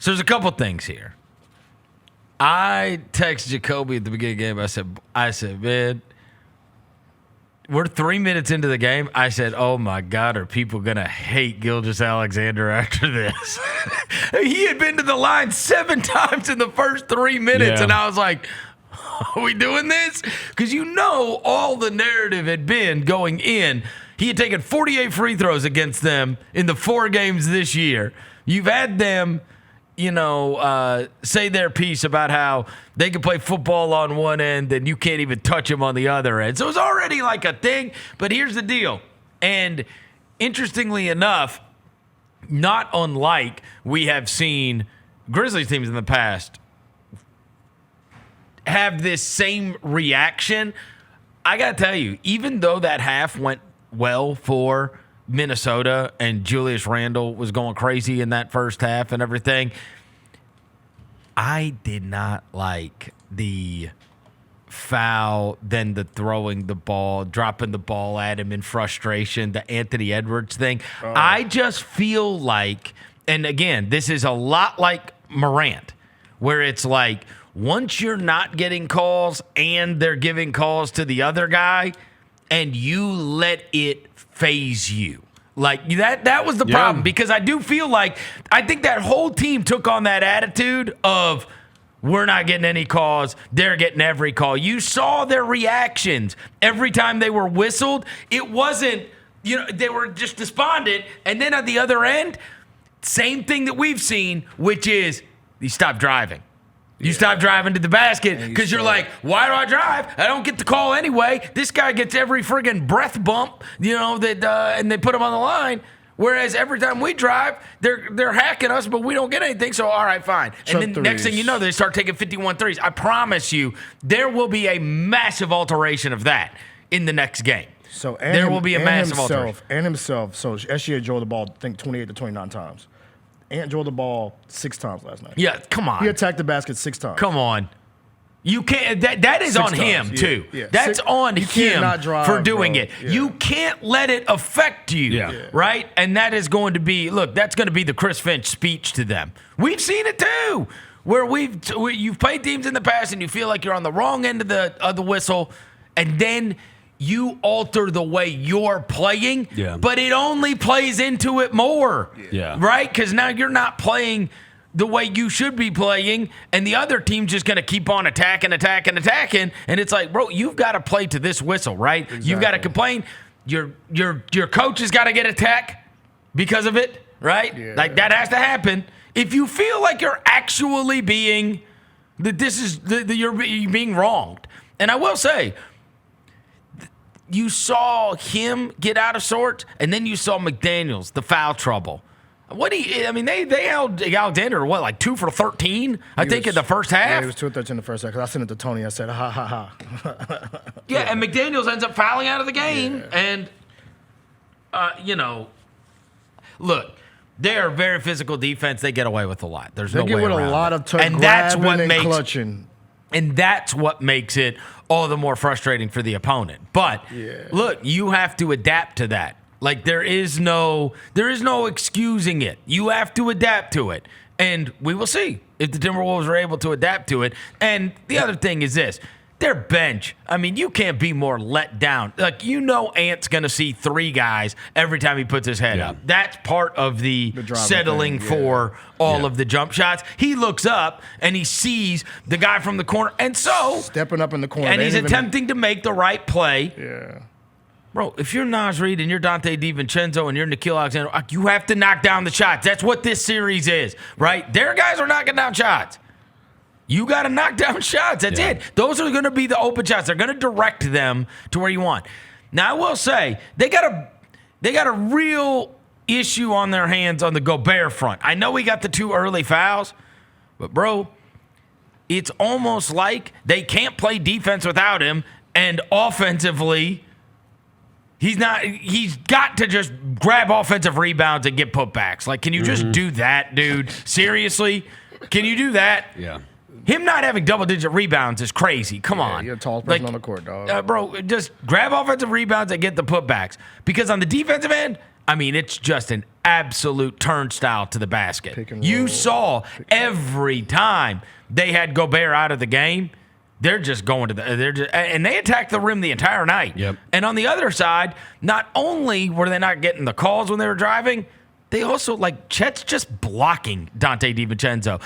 So there's a couple things here. I texted Jacoby at the beginning of the game. I said, man, we're 3 minutes into the game. I said, oh, my God, are people going to hate Gilgeous-Alexander after this? He had been to the line 7 times in the first 3 minutes, and I was like, are we doing this? Because all the narrative had been going in. He had taken 48 free throws against them in the 4 games this year. You've had them say their piece about how they can play football on one end and you can't even touch them on the other end. So it's already like a thing, but here's the deal. And interestingly enough, not unlike we have seen Grizzlies teams in the past have this same reaction. I got to tell you, even though that half went well for Minnesota and Julius Randle was going crazy in that first half and everything, I did not like the foul, then the throwing the ball, dropping the ball at him in frustration, the Anthony Edwards thing. I just feel like, and again, this is a lot like Morant, where it's like once you're not getting calls and they're giving calls to the other guy and you let it phase you. Like that was the problem, because I do feel like I think that whole team took on that attitude of we're not getting any calls, they're getting every call. You saw their reactions every time they were whistled. It wasn't, they were just despondent. And then at the other end, same thing that we've seen, which is you stop driving. You stop driving to the basket because you're like, why do I drive? I don't get the call anyway. This guy gets every friggin' breath bump, and they put him on the line. Whereas every time we drive, they're hacking us, but we don't get anything. So, all right, fine. And then next thing you know, they start taking 51 threes. I promise you, there will be a massive alteration of that in the next game. So there will be a massive alteration. And himself. So SGA drove the ball, I think, 28 to 29 times. Ant drove the ball 6 times last night. Yeah, come on. He attacked the basket 6 times. Come on. You can't. That is on him too. Yeah. That's on him for doing it. Yeah. You can't let it affect you, right? And that is going to be that's going to be the Chris Finch speech to them. We've seen it too, where you've played teams in the past and you feel like you're on the wrong end of the whistle, and then you alter the way you're playing, but it only plays into it more, right? Because now you're not playing the way you should be playing, and the other team's just going to keep on attacking, and it's like, bro, you've got to play to this whistle, right? Exactly. You've got to complain. Your coach has got to get attacked because of it, right? Yeah. Like, that has to happen. If you feel like you're actually you're being wronged, and I will say, you saw him get out of sorts, and then you saw McDaniels, the foul trouble. They held Alexander, like 2 for 13, I think, in the first half? Yeah, he was 2 for 13 in the first half, because I sent it to Tony. I said, ha, ha, ha. Yeah, and McDaniels ends up fouling out of the game. And, look, they're a very physical defense. They get away with a lot. There's no way around it. They get with a lot of grabbing and clutching. And that's what makes it all the more frustrating for the opponent. But, look, you have to adapt to that. Like, there is no excusing it. You have to adapt to it. And we will see if the Timberwolves are able to adapt to it. And the other thing is this. Their bench, you can't be more let down. Like, Ant's going to see 3 guys every time he puts his head up. That's part of the settling for all of the jump shots. He looks up and he sees the guy from the corner. And so, stepping up in the corner. And he's attempting to make the right play. Yeah. Bro, if you're Naz Reid and you're Dante DiVincenzo and you're Nickeil Alexander, you have to knock down the shots. That's what this series is, right? Their guys are knocking down shots. You got to knock down shots. That's it. Those are going to be the open shots. They're going to direct them to where you want. Now, I will say, they got a real issue on their hands on the Gobert front. I know he got the 2 early fouls, but, bro, it's almost like they can't play defense without him, and offensively, he's got to just grab offensive rebounds and get putbacks. Like, can you just do that, dude? Seriously? Can you do that? Yeah. Him not having double-digit rebounds is crazy. Come on. You're the tallest person on the court, dog. Bro, just grab offensive rebounds and get the putbacks. Because on the defensive end, I mean, it's just an absolute turnstile to the basket. Pick and You roll. saw every time they had Gobert out of the game, they're just going to and they attacked the rim the entire night. Yep. And on the other side, not only were they not getting the calls when they were driving, they also, like, Chet's just blocking Dante DiVincenzo.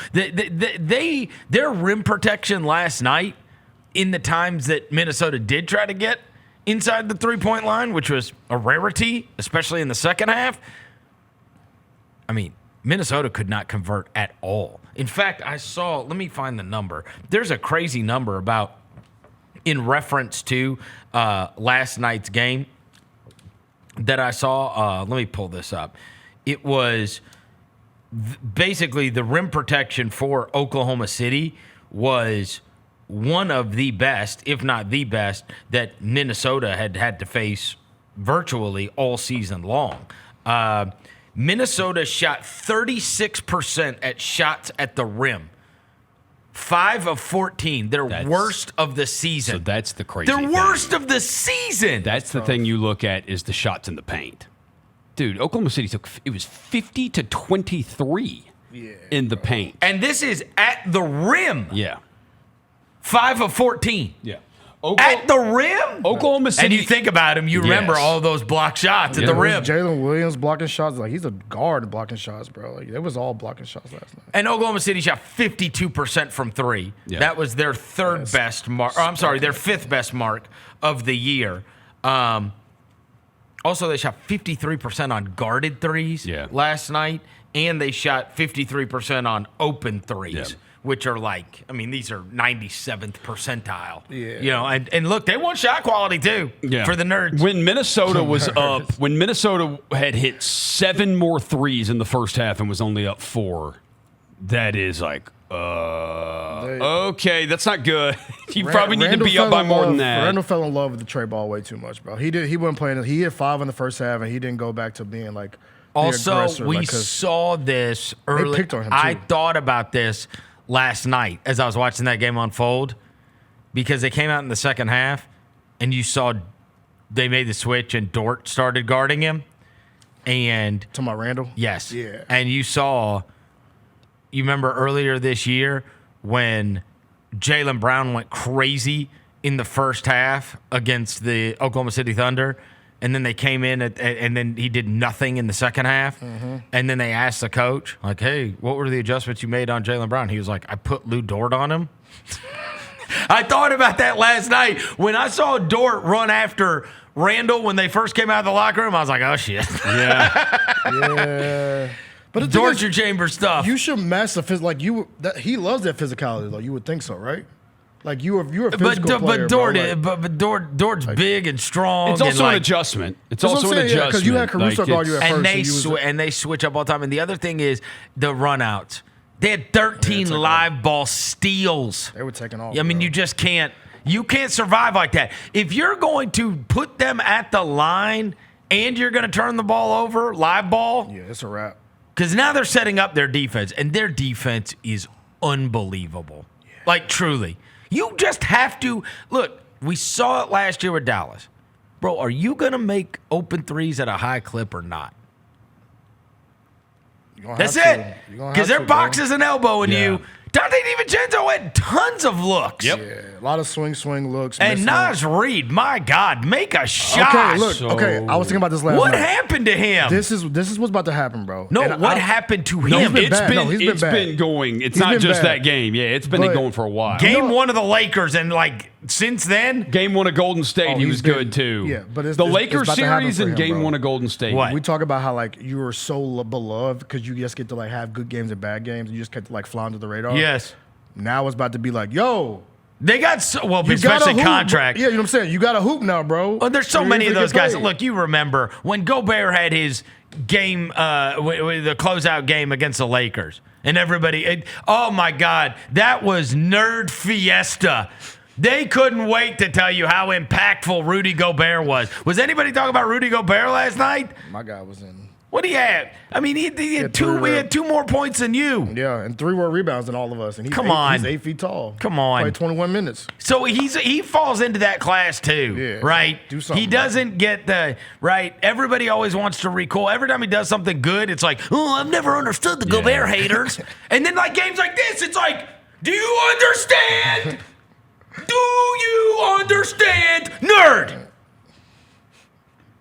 Their rim protection last night, in the times that Minnesota did try to get inside the three-point line, which was a rarity, especially in the second half, I mean, Minnesota could not convert at all. In fact, let me find the number. There's a crazy number about, in reference to last night's game that I saw. Let me pull this up. It was basically the rim protection for Oklahoma City was one of the best, if not the best, that Minnesota had to face virtually all season long. Minnesota shot 36% at shots at the rim. 5 of 14. Their worst of the season. So that's the crazy Their thing. worst of the season. That's the thing you look at is the shots in the paint. Dude, Oklahoma City it was 50 to 23 in the paint. And this is at the rim. Yeah. 5 of 14. Yeah. At the rim? Oklahoma City. And you think about him, you remember Yes. all those block shots at the rim. Jalen Williams blocking shots. Like, he's a guard blocking shots, bro. Like, it was all blocking shots last night. And Oklahoma City shot 52% from three. Yeah. That was their third best mark. Their fifth best mark of the year. Also, they shot 53% on guarded threes last night, and they shot 53% on open threes, which are like, I mean, these are 97th percentile. Yeah. You know, and look, they want shot quality too for the nerds. When Minnesota was up, when Minnesota had hit 7 more threes in the first half and was only up 4, that is like, okay, that's not good. You probably need to be up by more than that. Randall fell in love with the Trey ball way too much, bro. He wasn't playing. He hit 5 in the first half, and he didn't go back to being like. Also, we saw this early. picked on him, I too. thought about this last night as I was watching that game unfold because they came out in the second half, and you saw they made the switch, and Dort started guarding him. And Talking about Randall? yes, Yeah. and you remember earlier this year when Jaylen Brown went crazy in the first half against the Oklahoma City Thunder, and then they came in and then he did nothing in the second half, and then they asked the coach, like, hey, what were the adjustments you made on Jaylen Brown? He was like, I put Lou Dort on him. I thought about that last night when I saw Dort run after Randall when they first came out of the locker room. I was like, oh, shit. Yeah. But the thing Dort's is, your chamber stuff. you should match the physical. Like he loves that physicality, though. You would think so, right? Like you're a physical player, but Dort's big and strong. It's also and an adjustment. It's That's what also I'm an saying, yeah, adjustment. 'cause you had Caruso guard you at and first, they switch up all the time. And the other thing is the runouts. They had 13 live ball steals. They were taking off. I mean, bro. you just can't. You can't survive like that. If you're going to put them at the line and you're going to turn the ball over, live ball, Yeah, it's a wrap. because now they're setting up their defense, and their defense is unbelievable. Yeah. Like, truly. You just have to look. We saw it last year with Dallas. Bro, are you going to make open threes at a high clip or not? That's it. Because they're boxes and elbowing you. Dante DiVincenzo had tons of looks. Yep. Yeah, a lot of swing looks. And Naz Reid, my God, make a shot. Okay, look. I was thinking about this last What night. happened to him? This is what's about to happen, bro. No, And what happened to No, him? he's been bad. No, he's been It's bad. been going. It's He's not been just bad. that game. Yeah, it's been But- going for a while. Game 1 of the Lakers, and like since then, Game 1 of Golden State, he he's was been- good too. yeah, but it's the about Lakers to happen series for and him, Game bro. 1 of Golden State. What? We talk about how like you were so beloved because you just get to like have good games and bad games. And you just get to like fly under the radar. yes. Now it's about to be like, yo, They got so, well, you got a especially hoop, contract. Yeah, you know what I'm saying. You got a hoop now, bro. Well, there's so You're many of gonna those get guys. paid. Look, you remember when Gobert had his game, the closeout game against the Lakers, and everybody. Oh my God, that was nerd fiesta. They couldn't wait to tell you how impactful Rudy Gobert was. Was anybody talking about Rudy Gobert last night? My guy was in. What do you have? I mean, he had two. We had 2 more points than you. Yeah, and 3 more rebounds than all of us. And he's he's 8 feet tall. Come on. Played 21 minutes. So he falls into that class too, right? Do something. He doesn't get the right. Everybody always wants to recall. Every time he does something good, it's like, oh, I've never understood the Gobert haters. And then like games like this, it's like, do you understand? Do you understand, nerd?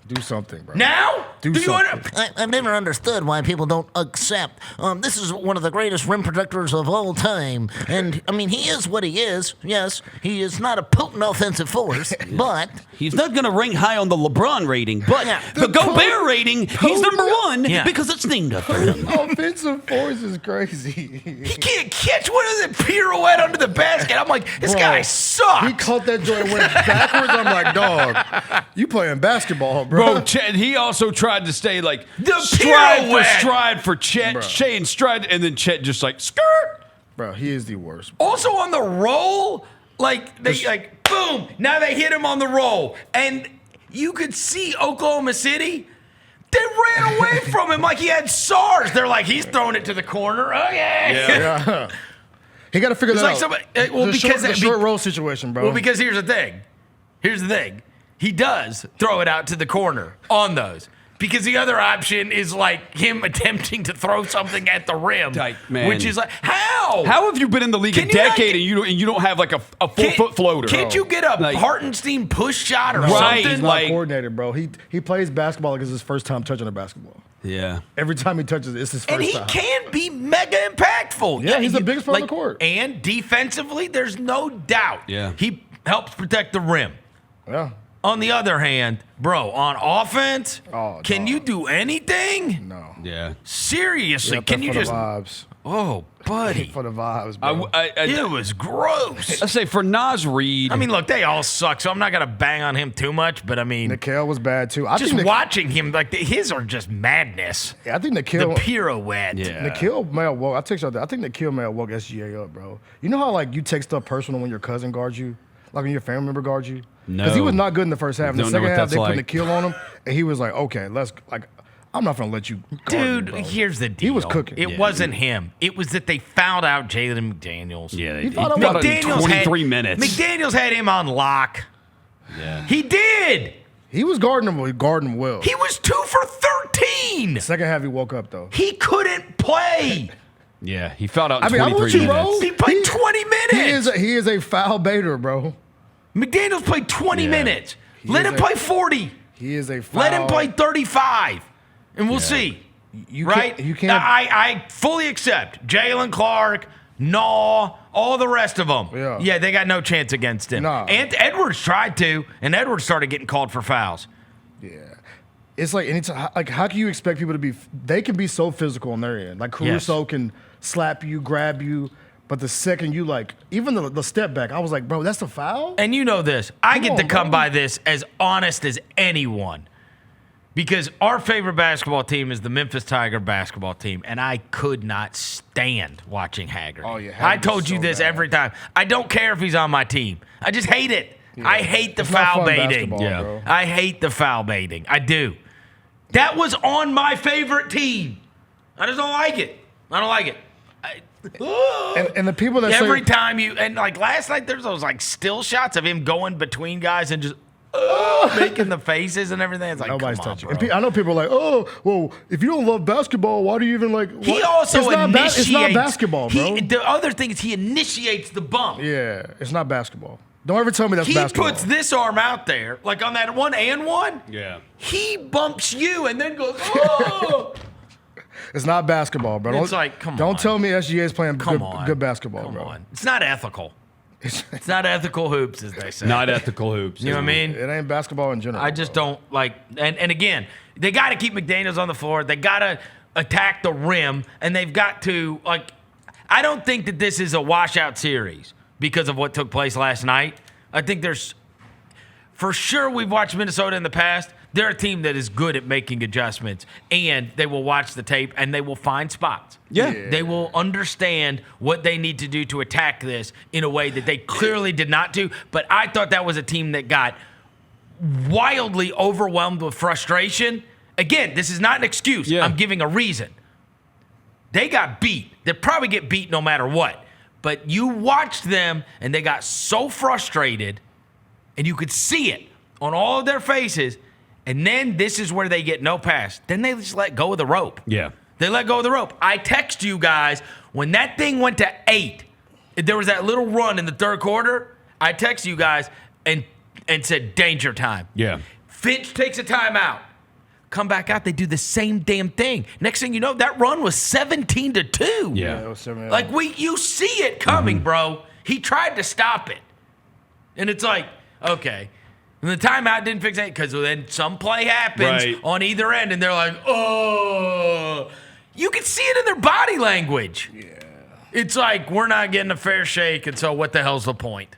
Do something, bro. Now? Do something. I've never understood why people don't accept. This is one of the greatest rim protectors of all time. And, I mean, he is what he is. Yes, he is not a potent offensive force, but... He's not going to rank high on the LeBron rating, but the Gobert rating, he's number 1 because it's named after him. Offensive force is crazy. He can't catch. What is it? Pirouette under the basket. I'm like, this guy sucks. He caught that joint and went backwards. I'm like, dog, you playing basketball, bro. Bro, he also tried to stay like The stride for Chet, Shea and stride, and then Chet just like skirt. Bro, he is the worst. Also on the roll, like they like boom. Now they hit him on the roll, and you could see Oklahoma City. They ran away from him like he had SARS. They're like, he's throwing it to the corner. Okay. Yeah. He got to figure that out. Somebody, the short roll situation, bro. Well, because here's the thing. He does throw it out to the corner on those. Because the other option is like him attempting to throw something at the rim, which is like, how? How have you been in the league a decade and you don't have like a 4-foot floater? Can't you get a Hartenstein push shot or something? He's He's not coordinated, bro. He plays basketball like it's his first time touching a basketball. Yeah. Every time he touches it, it's his first time. And he can be mega impactful. Yeah, he's the biggest player on the court. And defensively, there's no doubt. Yeah. He helps protect the rim. Yeah. On the other hand, bro, on offense, can you do anything? No. Yeah. Seriously, can you just? The vibes. Oh, buddy. For the vibes, bro. It was gross. I say for Naz Reid. I mean, look, they all suck, so I'm not gonna bang on him too much. But I mean, Nickeil was bad too. Just watching him, like his are just madness. Yeah, I think Nickeil. The pirouette. Yeah. Nickeil may have woke. I text you out there. I think Nickeil may have woke SGA up, bro. You know how like you take stuff personal when your cousin guards you, like when your family member guards you. No. Because he was not good in the first half. In the second half, they put like. Nickeil on him, and he was like, "Okay, let's like." I'm not gonna let you guard Dude, me, here's the deal. He was cooking. It wasn't him. It was that they fouled out Jalen McDaniels. Yeah, he fouled out in 23 minutes. McDaniels had him on lock. Yeah. He did. He was guarding him well. He was 2 for 13. Second half, he woke up though. He couldn't play. Yeah, he fouled out in I'm 23 with you, minutes. bro. He played 20 minutes. He is a foul baiter, bro. McDaniels played 20 minutes. Let him play 40. He is a foul. Let him play 35. And we'll see. You right? can't. I fully accept Jalen Clark, Naw, all the rest of them. Yeah. They got no chance against him. Nah. And Edwards tried to, and Edwards started getting called for fouls. Yeah. It's like anytime, like how can you expect people to be? They can be so physical on their end. Like Caruso can slap you, grab you, but the second you like, even the step back, I was like, bro, that's a foul. And you know this, I get to come bro. by this as honest as anyone. Because our favorite basketball team is the Memphis Tiger basketball team, and I could not stand watching Haggerty. Oh, yeah, I told you this every time. I don't care if he's on my team. I just hate it. Yeah. I hate the foul baiting. Bro. I hate the foul baiting. I do. That was on my favorite team. I just don't like it. I don't like it. And the people that every time you and like last night, there's those like still shots of him going between guys and just. Making the faces and everything. It's like, nobody's come on, touching. bro. And I know people are like, oh, well, if you don't love basketball, why do you even like? What? He also initiates. It's not basketball, bro. The other thing is he initiates the bump. Yeah, it's not basketball. Don't ever tell me that's basketball. He puts this arm out there, like on that 1-and-1. Yeah. He bumps you and then goes, oh. It's not basketball, bro. It's like, come on. Don't tell me SGA is playing good basketball, come bro. on. It's not ethical. It's not ethical hoops, as they say. Not ethical hoops. You know what I mean? It ain't basketball in general. I just don't like, and again, they got to keep McDaniels on the floor. They got to attack the rim, and they've got to, like, I don't think that this is a washout series because of what took place last night. I think there's, for sure, we've watched Minnesota in the past. They're a team that is good at making adjustments, and they will watch the tape, and they will find spots. Yeah. They will understand what they need to do to attack this in a way that they clearly did not do. But I thought that was a team that got wildly overwhelmed with frustration Again, this is not an excuse. Yeah. I'm giving a reason. They got beat. They'll probably get beat no matter what. But you watched them, and they got so frustrated, and you could see it on all of their faces. And then this is where they get no pass. Then they just let go of the rope. Yeah. They let go of the rope. I text you guys, when that thing went to 8, there was that little run in the third quarter. I text you guys and said, danger time. Yeah. Finch takes a timeout. Come back out, they do the same damn thing. Next thing you know, that run was 17-2. Yeah. It was 7-8. Like, you see it coming, bro. He tried to stop it. And it's like, okay. And the timeout didn't fix it because then some play happens on either end, and they're like, oh. You can see it in their body language. Yeah. It's like, we're not getting a fair shake, and so what the hell's the point?